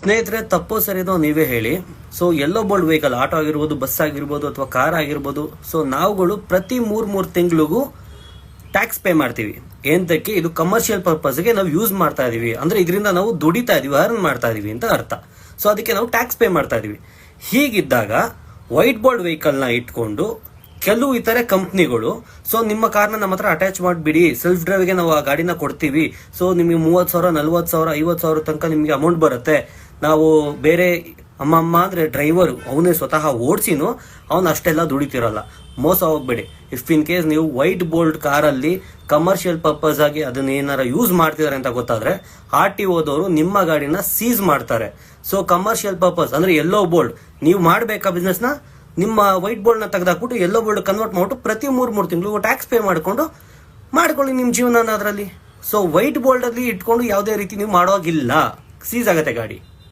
ಸ್ನೇಹಿತರೆ, ತಪ್ಪು ಸರಿನೋ ನೀವೇ ಹೇಳಿ. ಸೊ ಎಲ್ಲೋ ಬೋಲ್ಡ್ ವೆಹಿಕಲ್, ಆಟೋ ಆಗಿರ್ಬೋದು, ಬಸ್ ಆಗಿರ್ಬೋದು ಅಥವಾ ಕಾರ್ ಆಗಿರ್ಬೋದು, ಸೊ ನಾವುಗಳು ಪ್ರತಿ ಮೂರ್ ತಿಂಗಳಿಗೂ ಟ್ಯಾಕ್ಸ್ ಪೇ ಮಾಡ್ತೀವಿ. ಏನಕ್ಕೆ? ಇದು ಕಮರ್ಷಿಯಲ್ ಪರ್ಪಸ್ಗೆ ನಾವು ಯೂಸ್ ಮಾಡ್ತಾ ಇದೀವಿ, ಅಂದ್ರೆ ಇದರಿಂದ ನಾವು ದುಡಿತಾ ಇದೀವಿ, ಅರ್ನ್ ಮಾಡ್ತಾ ಇದೀವಿ ಅಂತ ಅರ್ಥ. ಸೊ ಅದಕ್ಕೆ ನಾವು ಟ್ಯಾಕ್ಸ್ ಪೇ ಮಾಡ್ತಾ ಇದೀವಿ. ಹೀಗಿದ್ದಾಗ ವೈಟ್ ಬೋಲ್ಡ್ ವೆಹಿಕಲ್ ನ ಇಟ್ಕೊಂಡು ಕೆಲವು ಇತರೆ ಕಂಪ್ನಿಗಳು, ಸೊ ನಿಮ್ಮ ಕಾರ್ನ ನಮ್ಮ ಹತ್ರ ಅಟ್ಯಾಚ್ ಮಾಡಿಬಿಡಿ, ಸೆಲ್ಫ್ ಡ್ರೈವ್ಗೆ ನಾವು ಆ ಗಾಡಿನ ಕೊಡ್ತೀವಿ, ಸೊ ನಿಮಗೆ 30,000, 40,000, 50,000 ತನಕ ನಿಮಗೆ ಅಮೌಂಟ್ ಬರುತ್ತೆ, ನಾವು ಬೇರೆ ಅಮ್ಮ ಅಂದ್ರೆ ಡ್ರೈವರ್ ಅವನೇ ಸ್ವತಃ ಓಡಿಸಿನೂ ಅವನು ಅಷ್ಟೆಲ್ಲ ದುಡಿತಿರಲ್ಲ. ಮೋಸ ಹೋಗ್ಬೇಡಿ. ಇಫ್ ಇನ್ ಕೇಸ್ ನೀವು ವೈಟ್ ಬೋಲ್ಡ್ ಕಾರಲ್ಲಿ ಕಮರ್ಷಿಯಲ್ ಪರ್ಪಸ್ ಆಗಿ ಅದನ್ನ ಏನಾರ ಯೂಸ್ ಮಾಡ್ತಿದ್ದಾರೆ ಅಂತ ಗೊತ್ತಾದ್ರೆ RTO ದವರು ನಿಮ್ಮ ಗಾಡಿನ ಸೀಸ್ ಮಾಡ್ತಾರೆ. ಸೊ ಕಮರ್ಷಿಯಲ್ ಪರ್ಪಸ್ ಅಂದ್ರೆ ಎಲ್ಲೋ ಬೋಲ್ಡ್ ನೀವು ಮಾಡ್ಬೇಕಾ ಬಿಸ್ನೆಸ್ ನ, ನಿಮ್ಮ ವೈಟ್ ಬೋಲ್ಡ್ ನ ತೆಗೆದಾಕ್ಬಿಟ್ಟು ಎಲ್ಲೋ ಬೋಲ್ಡ್ ಕನ್ವರ್ಟ್ ಮಾಡ್ಬಿಟ್ಟು ಪ್ರತಿ ಮೂರ್ ತಿಂಗಳು ಟ್ಯಾಕ್ಸ್ ಪೇ ಮಾಡ್ಕೊಳ್ಳಿ ನಿಮ್ ಜೀವನ ಅದರಲ್ಲಿ. ಸೊ ವೈಟ್ ಬೋಲ್ಡ್ ಅಲ್ಲಿ ಇಟ್ಕೊಂಡು ಯಾವುದೇ ರೀತಿ ನೀವು ಮಾಡೋಗಿಲ್ಲ, ಸೀಸ್ ಆಗತ್ತೆ ಗಾಡಿ.